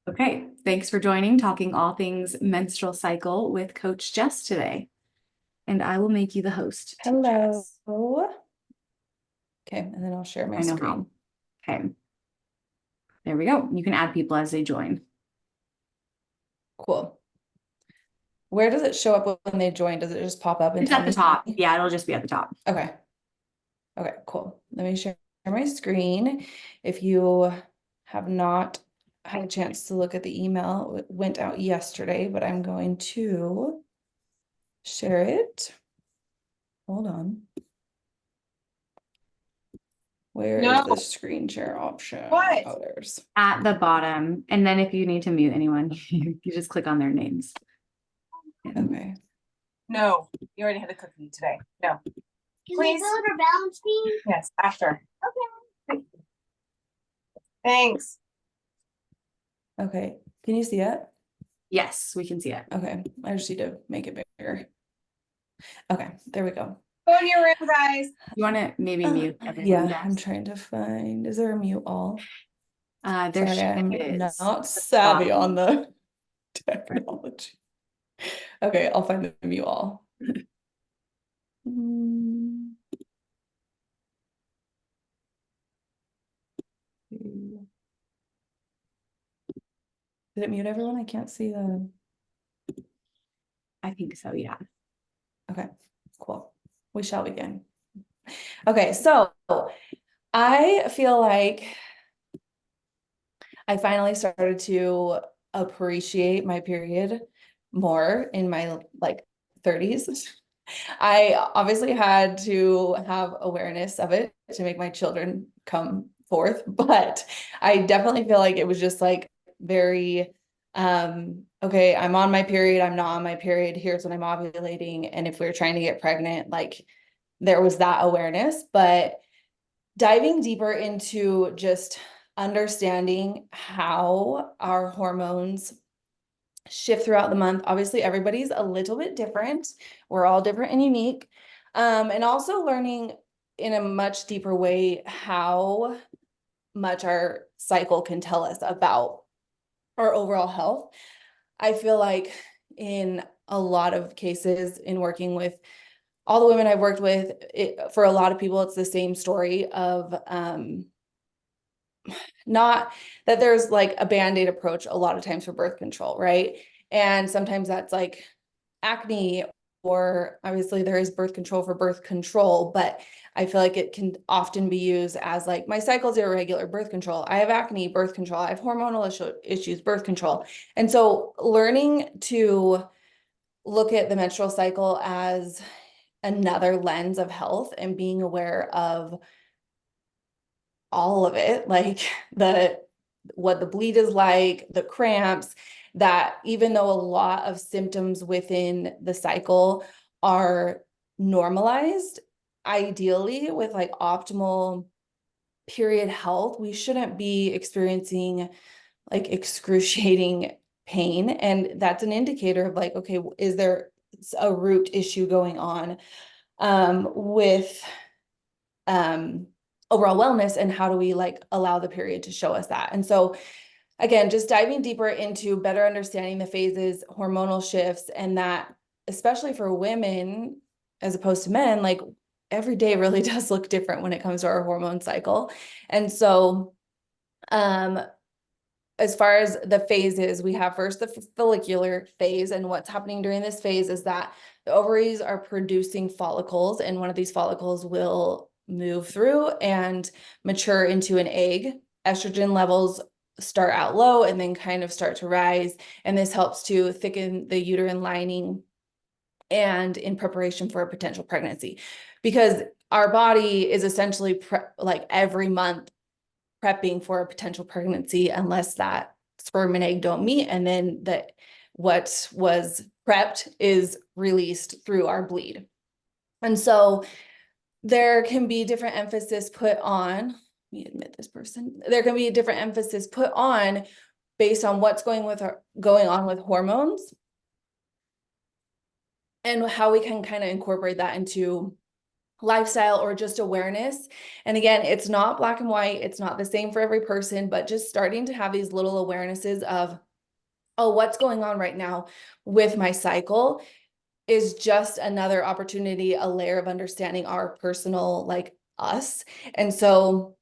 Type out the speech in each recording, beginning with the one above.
Okay, thanks for joining Talking All Things Menstrual Cycle with Coach Jess today. And I will make you the host. Hello. Okay, and then I'll share my screen. Okay. There we go. You can add people as they join. Cool. Where does it show up when they join? Does it just pop up and It's tell at the me? top. Yeah, it'll just be at the top. Okay. Okay, cool. Let me share my screen. If you have not had a chance to look at the email, it went out yesterday, but I'm going to share it. Hold on. Where is the screen share option? What? Oh, there's At the bottom. And then if you need to mute anyone, you just click on their names. okay. No, you already had the cookie today. No. Can Please. we build a balance beam? Yes, after. Okay. Thanks. Okay. Can you see it? Yes, we can see it. Okay. I just need to make it bigger. Okay, there we go. Go in your room, guys. You want to maybe mute everyone? Yeah, Jess? I'm trying to find, is there a mute all? There Sorry, I'm is. not savvy on the technology. Okay, I'll find the mute all. Did it mute everyone? I can't see the. I think so, yeah. Okay, cool. We shall begin. Okay, so I feel like I finally started to appreciate my period more in my like 30s. I obviously had to have awareness of it to make my children come forth, but I definitely feel like it was just like very okay, I'm on my period, I'm not on my period, here's when I'm ovulating, and if we were trying to get pregnant, like there was that awareness. But diving deeper into just understanding how our hormones shift throughout the month. Obviously, everybody's a little bit different. We're all different and unique. And also learning in a much deeper way how much our cycle can tell us about our overall health. I feel like in a lot of cases in working with all the women I've worked with, for a lot of people, it's the same story of not that there's like a band-aid approach a lot of times for birth control, right? And sometimes that's like acne, or obviously there is birth control for birth control, but I feel like it can often be used as like, my cycle's irregular, birth control. I have acne, birth control. I have hormonal issues, birth control. And so learning to look at the menstrual cycle as another lens of health and being aware of all of it, like what the bleed is like, the cramps, that even though a lot of symptoms within the cycle are normalized, ideally with like optimal period health, we shouldn't be experiencing like excruciating pain. And that's an indicator of like, okay, is there a root issue going on with overall wellness, and how do we like allow the period to show us that? And so again, just diving deeper into better understanding the phases, hormonal shifts, and that especially for women as opposed to men, like every day really does look different when it comes to our hormone cycle. And so as far as the phases, we have first the follicular phase, and what's happening during this phase is that the ovaries are producing follicles, and one of these follicles will move through and mature into an egg. Estrogen levels start out low and then kind of start to rise, and this helps to thicken the uterine lining and in preparation for a potential pregnancy, because our body is essentially like every month prepping for a potential pregnancy, unless that sperm and egg don't meet, and then what was prepped is released through our bleed. And so there can be different emphasis put on, let me admit this person, there can be a different emphasis put on based on what's going on with hormones, and how we can kind of incorporate that into lifestyle or just awareness. And again, it's not black and white. It's not the same for every person, but just starting to have these little awarenesses of, oh, what's going on right now with my cycle is just another opportunity, a layer of understanding our personal, like us. And so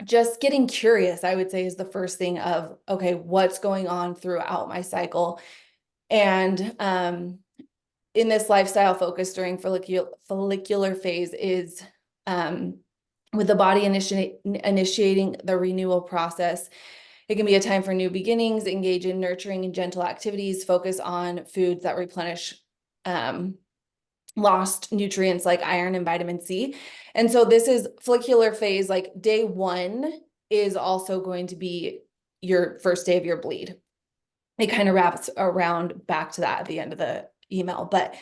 just getting curious, I would say, is the first thing of, okay, what's going on throughout my cycle? And in this lifestyle focus during follicular phase is with the body initiating the renewal process. It can be a time for new beginnings, engage in nurturing and gentle activities, focus on foods that replenish lost nutrients like iron and vitamin C. And so this is follicular phase, like day 1 is also going to be your first day of your bleed. It kind of wraps around back to that at the end of the email, but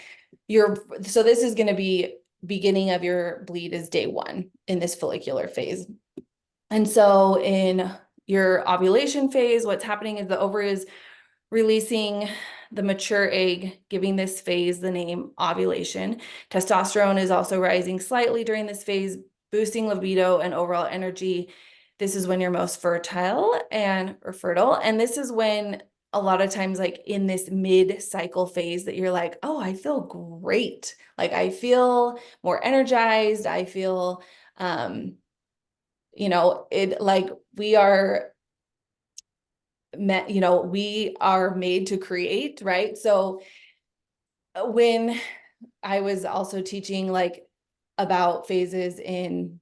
so this is going to be beginning of your bleed is day 1 in this follicular phase. And so in your ovulation phase, what's happening is the ovary is releasing the mature egg, giving this phase the name ovulation. Testosterone is also rising slightly during this phase, boosting libido and overall energy. This is when you're most fertile or fertile. And this is when a lot of times, like in this mid-cycle phase, that you're like, oh, I feel great. Like I feel more energized. I feel, it like we are we are made to create, right? So when I was also teaching like about phases in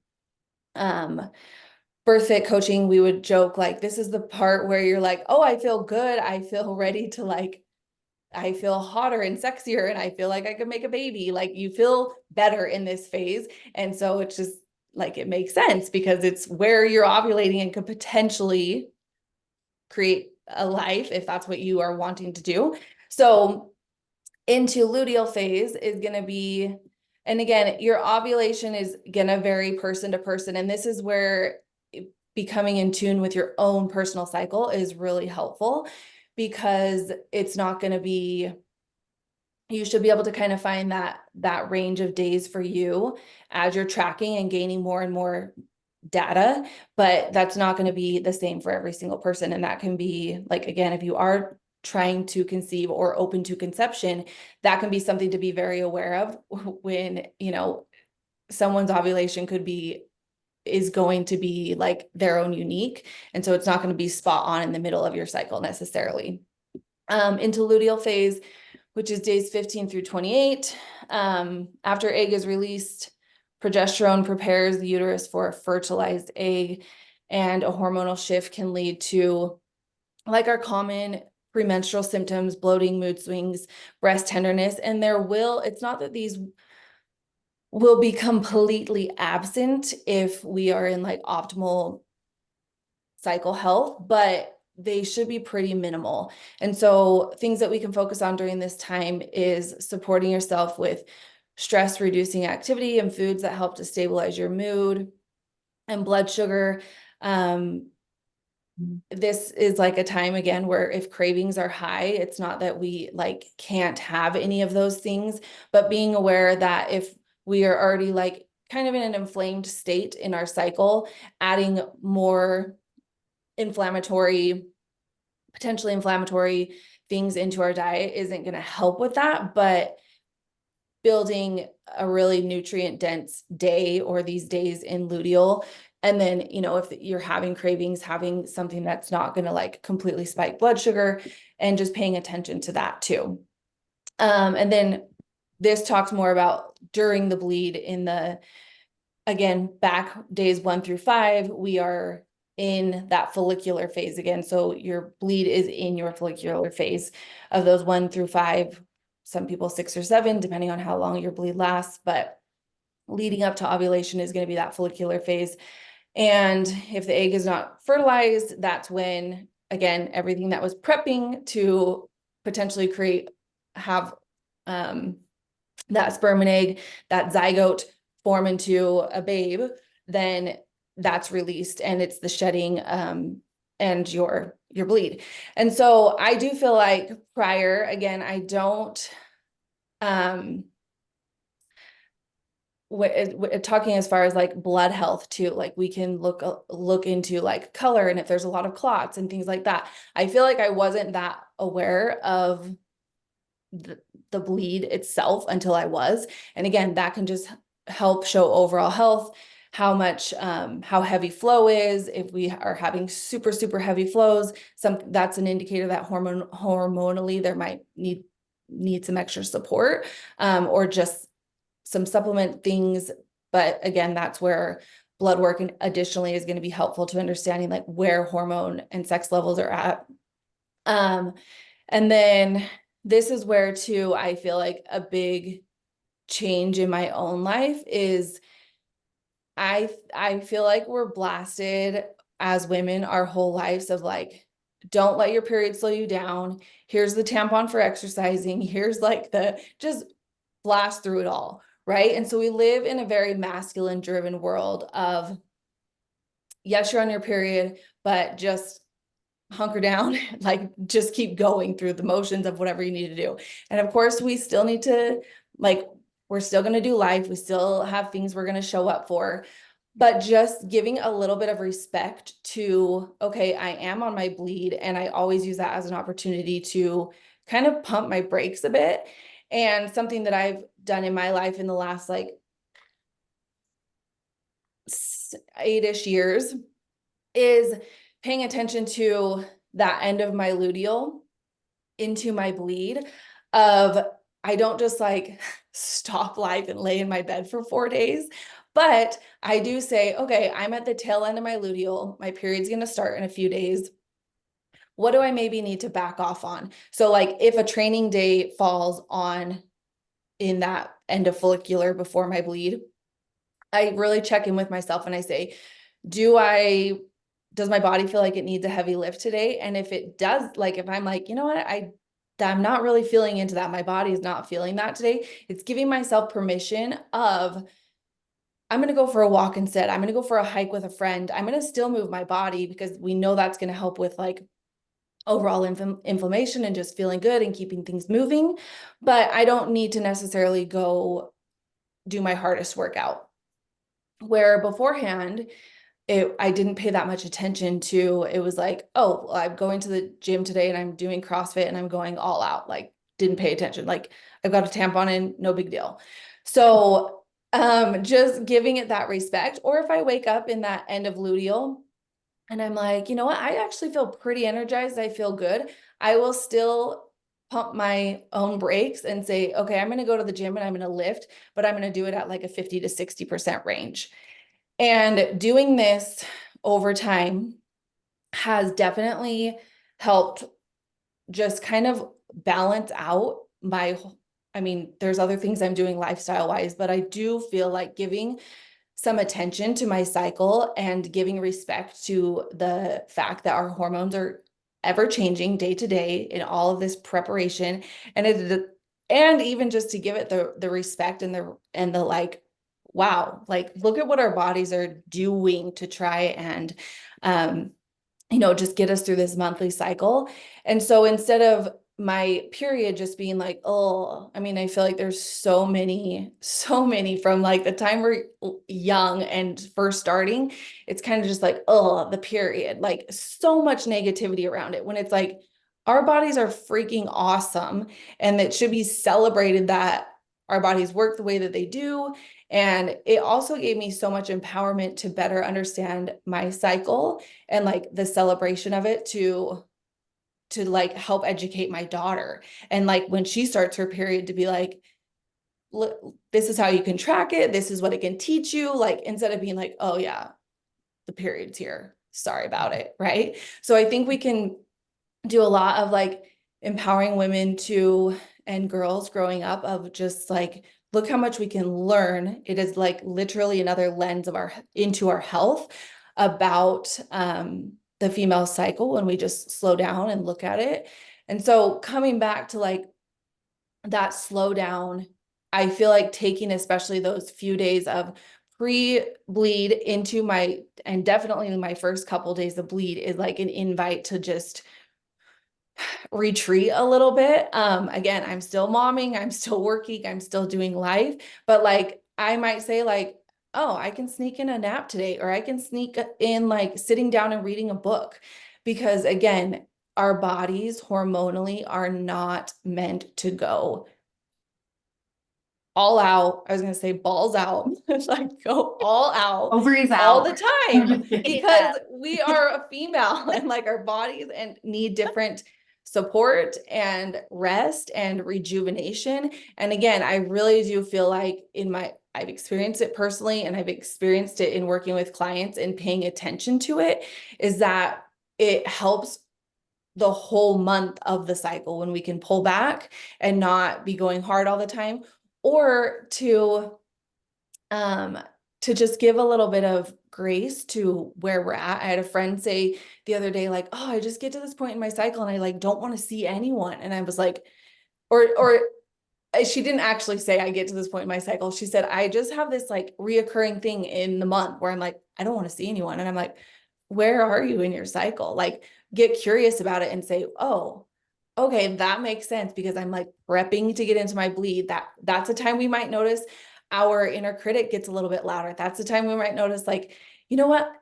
birth fit coaching, we would joke like, this is the part where you're like, oh, I feel good. I feel ready to like, I feel hotter and sexier and I feel like I could make a baby. Like you feel better in this phase. And so it's just like, it makes sense because it's where you're ovulating and could potentially create a life if that's what you are wanting to do. So into luteal phase is going to be, and again, your ovulation is going to vary person to person. And this is where becoming in tune with your own personal cycle is really helpful because it's not going to be, you should be able to kind of find that range of days for you as you're tracking and gaining more and more data, but that's not going to be the same for every single person. And that can be like, again, if you are trying to conceive or open to conception, that can be something to be very aware of when, someone's ovulation is going to be like their own unique. And so it's not going to be spot on in the middle of your cycle necessarily. Into luteal phase, which is days 15 through 28. After egg is released, progesterone prepares the uterus for a fertilized egg, and a hormonal shift can lead to like our common premenstrual symptoms, bloating, mood swings, breast tenderness, and it's not that these will be completely absent if we are in like optimal cycle health, but they should be pretty minimal. And so things that we can focus on during this time is supporting yourself with stress reducing activity and foods that help to stabilize your mood and blood sugar. This is like a time again where if cravings are high, it's not that we like can't have any of those things, but being aware that if we are already like kind of in an inflamed state in our cycle, adding more potentially inflammatory things into our diet isn't going to help with that, but building a really nutrient dense day or these days in luteal. And then, if you're having cravings, having something that's not going to like completely spike blood sugar and just paying attention to that too. And then this talks more about during the bleed again, back days 1 through 5, we are in that follicular phase again. So your bleed is in your follicular phase of those 1 through 5, some people 6 or 7, depending on how long your bleed lasts, but leading up to ovulation is going to be that follicular phase. And if the egg is not fertilized, that's when, again, everything that was prepping to potentially have that sperm and egg, that zygote form into a babe, then that's released and it's the shedding and your bleed. And so I do feel like again, I don't talking as far as like blood health too, like we can look into like color and if there's a lot of clots and things like that. I feel like I wasn't that aware of the bleed itself until I was. And again, that can just help show overall health, how much, how heavy flow is. If we are having super, super heavy flows, that's an indicator that hormonally there might need some extra support, or just some supplement things. But again, that's where blood work and additionally is going to be helpful to understanding like where hormone and sex levels are at. And then this is where too, I feel like a big change in my own life is I feel like we're blasted as women our whole lives of like, don't let your period slow you down. Here's the tampon for exercising. Here's like just blast through it all. Right. And so we live in a very masculine driven world of, yes, you're on your period, but just hunker down, like just keep going through the motions of whatever you need to do. And of course, we still need to, like, we're still going to do life. We still have things we're going to show up for, but just giving a little bit of respect to, okay, I am on my bleed. And I always use that as an opportunity to kind of pump my brakes a bit. And something that I've done in my life in the last like 8-ish years is paying attention to that end of my luteal into my bleed of, I don't just like stop life and lay in my bed for 4 days, but I do say, okay, I'm at the tail end of my luteal. My period's going to start in a few days. What do I maybe need to back off on? So like if a training day falls on in that end of follicular before my bleed, I really check in with myself and I say, does my body feel like it needs a heavy lift today? And if it does, like, if I'm like, you know what, I'm not really feeling into that. My body is not feeling that today. It's giving myself permission of, I'm going to go for a walk instead. I'm going to go for a hike with a friend. I'm going to still move my body because we know that's going to help with like overall inflammation and just feeling good and keeping things moving. But I don't need to necessarily go do my hardest workout. Where beforehand, I didn't pay that much attention to, it was like, oh, well, I'm going to the gym today and I'm doing CrossFit and I'm going all out, like didn't pay attention. Like I've got a tampon in, no big deal. So just giving it that respect. Or if I wake up in that end of luteal and I'm like, you know what, I actually feel pretty energized. I feel good. I will still pump my own brakes and say, okay, I'm going to go to the gym and I'm going to lift, but I'm going to do it at like a 50 to 60% range. And doing this over time has definitely helped just kind of balance out there's other things I'm doing lifestyle wise, but I do feel like giving some attention to my cycle and giving respect to the fact that our hormones are ever changing day to day in all of this preparation. And even just to give it the respect and the like, wow, like look at what our bodies are doing to try and, just get us through this monthly cycle. And so instead of my period just being like, oh, I feel like there's so many from like the time we're young and first starting, it's kind of just like, oh, the period, like so much negativity around it when it's like, our bodies are freaking awesome. And it should be celebrated that our bodies work the way that they do. And it also gave me so much empowerment to better understand my cycle and like the celebration of it to like help educate my daughter. And like when she starts her period to be like, look, this is how you can track it. This is what it can teach you. Like, instead of being like, oh yeah, the period's here, sorry about it. Right. So I think we can do a lot of like empowering women and girls growing up of just like, look how much we can learn. It is like literally another lens into our health about, the female cycle when we just slow down and look at it. And so coming back to like that slow down, I feel like taking especially those few days of pre-bleed and definitely my first couple days of bleed is like an invite to just retreat a little bit. Again, I'm still momming, I'm still working, I'm still doing life, but like I might say like, oh, I can sneak in a nap today, or I can sneak in like sitting down and reading a book. Because again, our bodies hormonally are not meant to go all out. I was going to say balls out, like go all out Ovaries all out. the I'm time just kidding. because we are a female and like our bodies and need different support and rest and rejuvenation. And again, I really do feel like I've experienced it personally, and I've experienced it in working with clients and paying attention to it, is that it helps the whole month of the cycle when we can pull back and not be going hard all the time, or to just give a little bit of grace to where we're at. I had a friend say the other day, like, oh, I just get to this point in my cycle and I like don't want to see anyone. And I was like, or she didn't actually say I get to this point in my cycle. She said, I just have this like reoccurring thing in the month where I'm like, I don't want to see anyone. And I'm like, where are you in your cycle? Like, get curious about it and say, oh, okay, that makes sense, because I'm like prepping to get into my bleed. That's a time we might notice our inner critic gets a little bit louder. That's the time we might notice, like, you know what?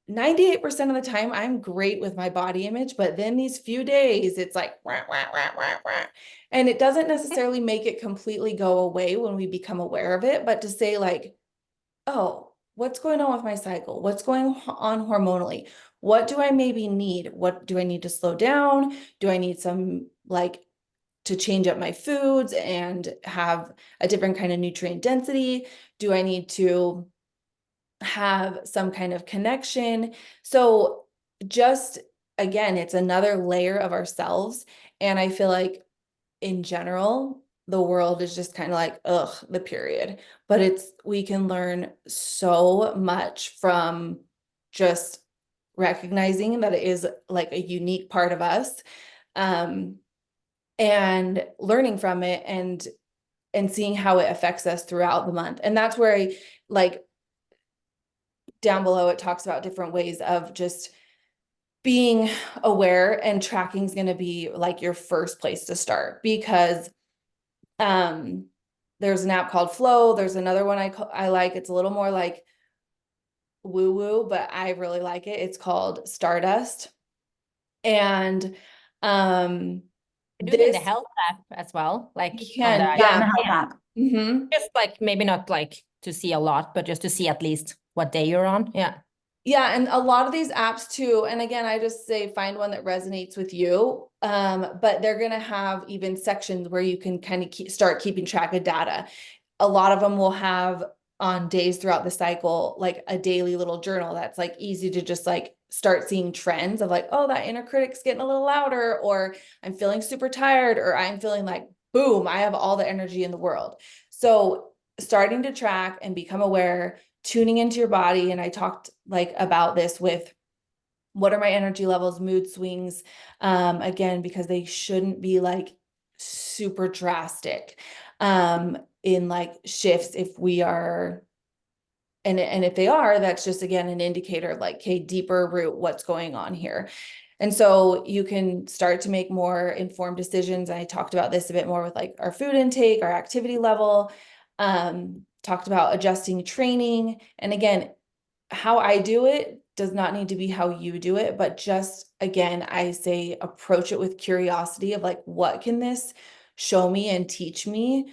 98% of the time I'm great with my body image, but then these few days it's like, wah, wah, wah, wah, wah. And it doesn't necessarily make it completely go away when we become aware of it, but to say like, oh, what's going on with my cycle? What's going on hormonally? What do I maybe need? What do I need to slow down? Do I need some like to change up my foods and have a different kind of nutrient density? Do I need to have some kind of connection? So just again, it's another layer of ourselves. And I feel like in general, the world is just kind of like, ugh, the period. But we can learn so much from just recognizing that it is like a unique part of us, and learning from it and seeing how it affects us throughout the month. And that's where I like down below, it talks about different ways of just being aware, and tracking is going to be like your first place to start, because there's an app called Flow. There's another one I like. It's a little more like woo woo, but I really like it. It's called Stardust. And Do it in the this health app as well, like you on can, the Yeah, in the yeah. health app. Mm-hmm. just like maybe not like to see a lot, but just to see at least what day you're on. Yeah. Yeah, and a lot of these apps too, and again, I just say find one that resonates with you. But they're gonna have even sections where you can kind of start keeping track of data. A lot of them will have on days throughout the cycle, like a daily little journal that's like easy to just like start seeing trends of like, oh, that inner critic's getting a little louder, or I'm feeling super tired, or I'm feeling like, boom, I have all the energy in the world. So starting to track and become aware, tuning into your body. And I talked like about this with what are my energy levels, mood swings, again, because they shouldn't be like super drastic, in like shifts. If we are, and if they are, that's just, again, an indicator of like, okay, deeper root, what's going on here. And so you can start to make more informed decisions. I talked about this a bit more with like our food intake, our activity level, talked about adjusting training. And again, how I do it does not need to be how you do it, but just, again, I say approach it with curiosity of like, what can this show me and teach me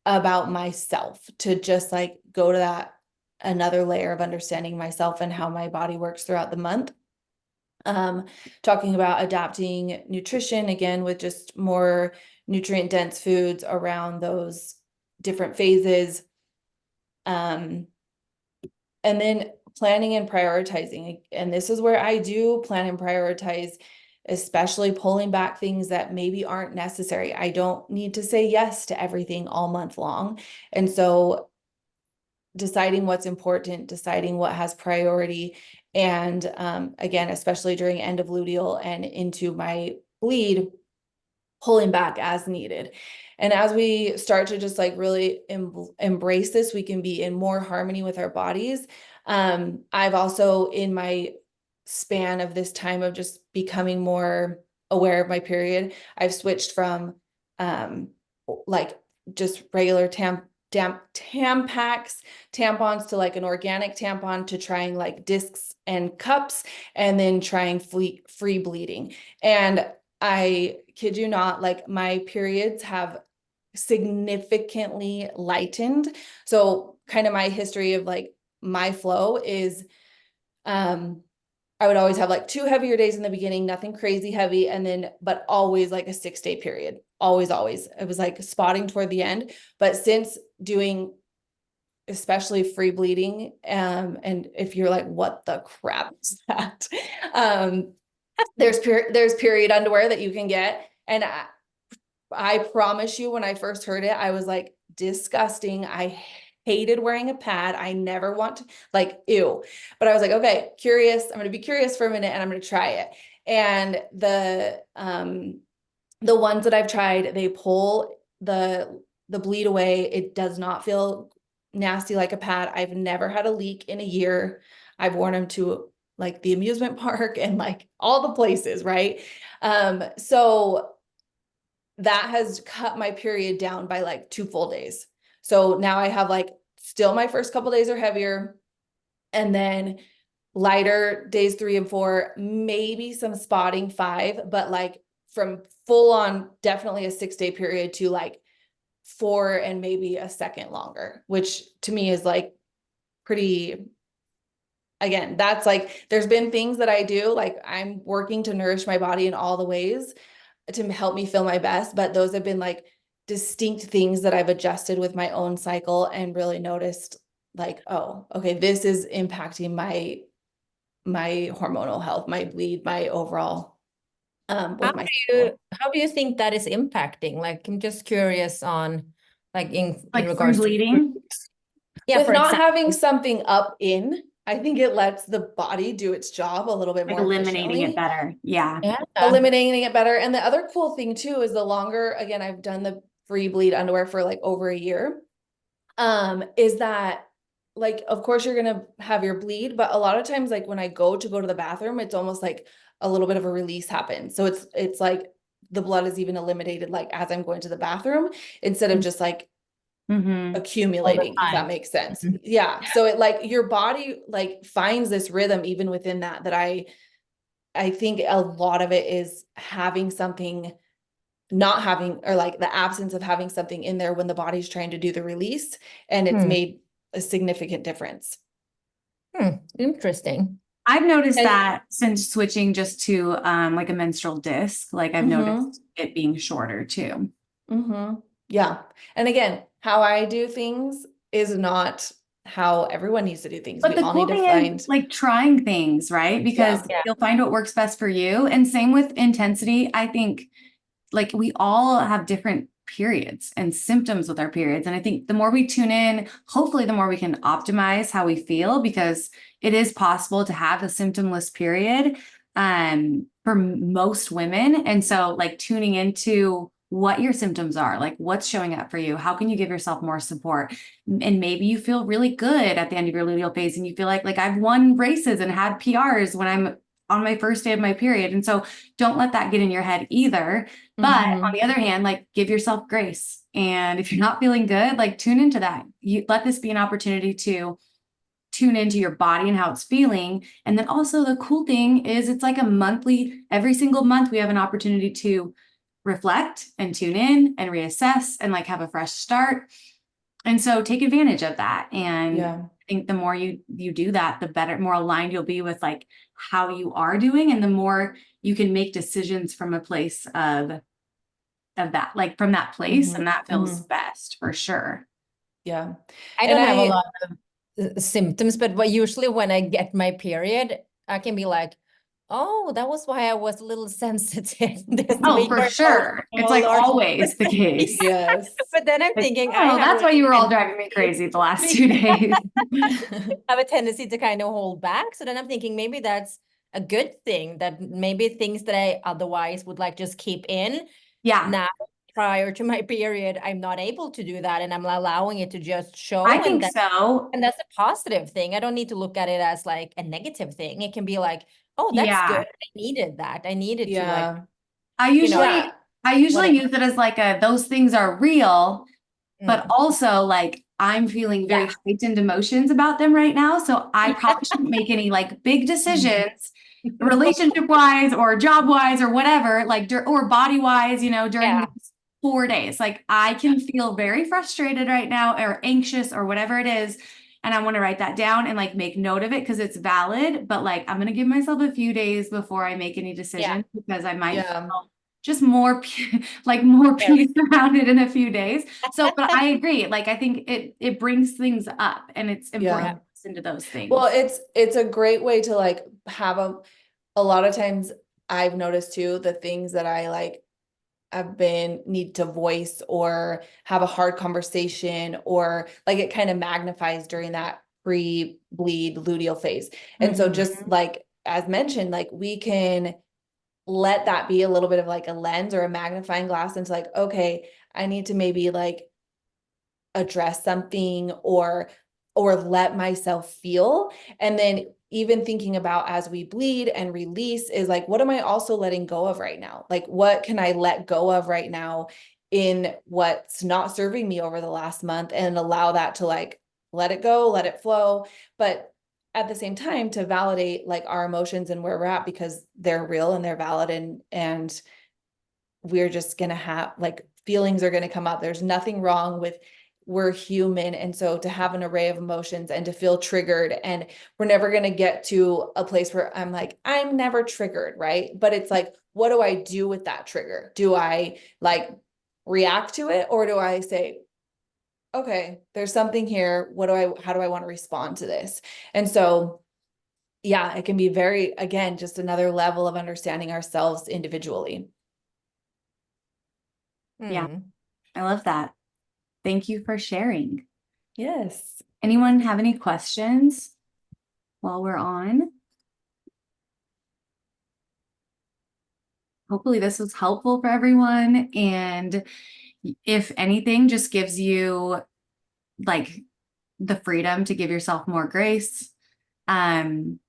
about myself, to just like go to that another layer of understanding myself and how my body works throughout the month. Talking about adapting nutrition, again, with just more nutrient dense foods around those different phases. And then planning and prioritizing. And this is where I do plan and prioritize, especially pulling back things that maybe aren't necessary. I don't need to say yes to everything all month long. And so deciding what's important, deciding what has priority. And again, especially during end of luteal and into my bleed, pulling back as needed. And as we start to just like really embrace this, we can be in more harmony with our bodies. I've also, in my span of this time of just becoming more aware of my period, I've switched from like just regular Tampax, tampons to like an organic tampon to trying like discs and cups and then trying free bleeding. And I kid you not, like my periods have significantly lightened. So kind of my history of like my flow is I would always have like 2 heavier days in the beginning, nothing crazy heavy, and then but always like a 6-day period. Always, always. It was like spotting toward the end. But since doing especially free bleeding, and if you're like, what the crap is that? There's period underwear that you can get. And I promise you, when I first heard it, I was like, disgusting. I hated wearing a pad. I never want to, like, ew. But I was like, okay, curious. I'm going to be curious for a minute and I'm going to try it. And the ones that I've tried, they pull the bleed away. It does not feel nasty like a pad. I've never had a leak in a year. I've worn them to like the amusement park and like all the places, right? So that has cut my period down by like 2 full days. So now I have like still my first couple days are heavier and then lighter days 3 and 4, maybe some spotting 5, but like from full on definitely a 6-day period to like 4 and maybe a second longer, which to me is like pretty, again, that's like, there's been things that I do, like I'm working to nourish my body in all the ways to help me feel my best, but those have been like distinct things that I've adjusted with my own cycle and really noticed like, oh, okay, this is impacting my hormonal health, my bleed, my overall with my cycle. How do you think that is impacting? Like, I'm just curious on, like, in Like free regards to, bleeding. yeah, With for not example. having something up in, I think it lets the body do its job a little bit Like more eliminating it efficiently. better. Yeah. Yeah. Eliminating it better. And the other cool thing too is the longer, again, I've done the free bleed underwear for like over a year, is that like, of course you're going to have your bleed, but a lot of times, like when I go to the bathroom, it's almost like a little bit of a release happens. So it's like the blood is even eliminated, like as I'm going to the bathroom instead of just like Mm-hmm. accumulating, if that time. makes sense. Mhm. Yeah. So it like your body like finds this rhythm even within that I think a lot of it is having something, not having, or like the absence of having something in there when the body's trying to do the release, and it's made a significant difference. Interesting. I've noticed And- that since switching just to like a menstrual disc, like I've noticed it being shorter too. Yeah. And again, how I do things is not how everyone needs to do things. But We the all cool need to thing find, is like trying things, right? Because Yeah. you'll find what works best for you. And same with intensity. I think like we all have different periods and symptoms with our periods. And I think the more we tune in, hopefully the more we can optimize how we feel, because it is possible to have a symptomless period for most women. And so like tuning into what your symptoms are, like what's showing up for you, how can you give yourself more support? And maybe you feel really good at the end of your luteal phase and you feel like I've won races and had PRs when I'm on my first day of my period. And so don't let that get in your head either. But on the other hand, like give yourself grace. And if you're not feeling good, like tune into that. You let this be an opportunity to tune into your body and how it's feeling. And then also the cool thing is it's like a monthly, every single month we have an opportunity to reflect and tune in and reassess and like have a fresh start. And so take advantage of that. And yeah. I think the more you do that, the better, more aligned you'll be with like how you are doing, and the more you can make decisions from a place of that, like from that place, and that feels best for sure. Yeah. I And don't have a lot of symptoms, but usually when I get my period, I can be like, oh, that was why I was a little sensitive this Oh, week. for or, sure. It's oh, like Lord. always the case. Yes. But then I'm Like, thinking, oh, that's why you were all driving me crazy the last 2 days. have a tendency to kind of hold back. So then I'm thinking maybe that's a good thing, that maybe things that I otherwise would like just keep in. Yeah, Now, prior to my period, I'm not able to do that, and I'm allowing it to just show. I think so. And that's a positive thing. I don't need to look at it as like a negative thing. It can be like, oh, that's Yeah. good. I needed that. I needed to like, Yeah. I you know, usually Yeah. I usually whatever. use it as like those things are real. but also like I'm feeling very Yeah. heightened emotions about them right now. So I probably shouldn't make any like big decisions relationship wise or job wise or whatever, like, or body wise, you know, during Yeah. these 4 days. Like I can feel very frustrated right now or anxious or whatever it is. And I want to write that down and like make note of it because it's valid. But like, I'm going to give myself a few days before I make any decisions because I might Yeah. feel just more like more Yes. peace around it in a few days. So, but I agree. Like, I think it brings things up and it's important to listen to those things. Well, it's a great way to like have a lot of times I've noticed too, the things that I like have been need to voice or have a hard conversation or like it kind of magnifies during that pre-bleed luteal phase. And so just like as mentioned, like we can let that be a little bit of like a lens or a magnifying glass into like, okay, I need to maybe like address something or let myself feel. And then even thinking about as we bleed and release is like, what am I also letting go of right now? Like, what can I let go of right now in what's not serving me over the last month and allow that to like, let it go, let it flow. But at the same time to validate like our emotions and where we're at because they're real and they're valid and we're just going to have like feelings are going to come up. There's nothing wrong with we're human. And so to have an array of emotions and to feel triggered and we're never going to get to a place where I'm like, I'm never triggered. Right. But it's like, what do I do with that trigger? Do I like react to it? Or do I say, okay, there's something here. How do I want to respond to this? And so, yeah, it can be very, again, just another level of understanding ourselves individually. Yeah, I love that. Thank you for sharing. Yes. Anyone have any questions while we're on? Hopefully this was helpful for everyone. And if anything, just gives you like the freedom to give yourself more grace. And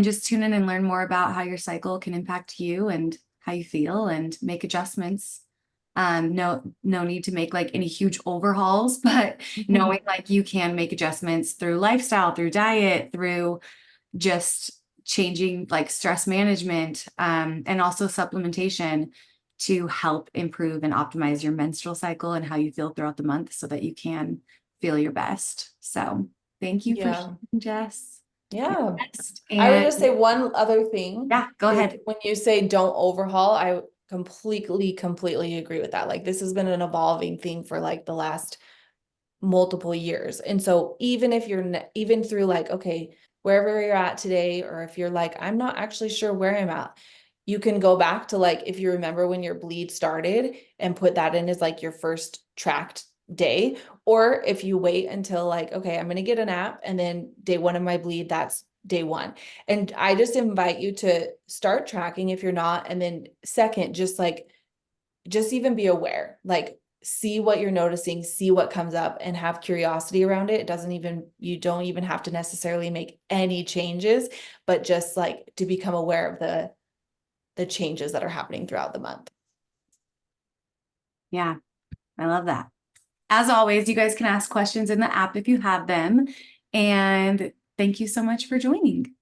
just tune in and learn more about how your cycle can impact you and how you feel and make adjustments. No need to make like any huge overhauls, but knowing like you can make adjustments through lifestyle, through diet, through just changing like stress management, and also supplementation to help improve and optimize your menstrual cycle and how you feel throughout the month so that you can feel your best. So thank you for sharing, Jess. Yeah. And I would just say one other thing. yeah, go is ahead. When you say don't overhaul, I completely agree with that. Like this has been an evolving thing for like the last multiple years. And so even if you're even through like, okay, wherever you're at today, or if you're like, I'm not actually sure where I'm at, you can go back to like, if you remember when your bleed started and put that in as like your first tracked day, or if you wait until like, okay, I'm going to get an app and then day one of my bleed, that's day one. And I just invite you to start tracking if you're not. And then second, just even be aware, like see what you're noticing, see what comes up and have curiosity around it. You don't even have to necessarily make any changes, but just like to become aware of the changes that are happening throughout the month. Yeah, I love that. As always, you guys can ask questions in the app if you have them. And thank you so much for joining.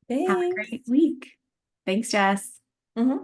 Thanks. Have a great week. Thanks, Jess. Mm-hmm.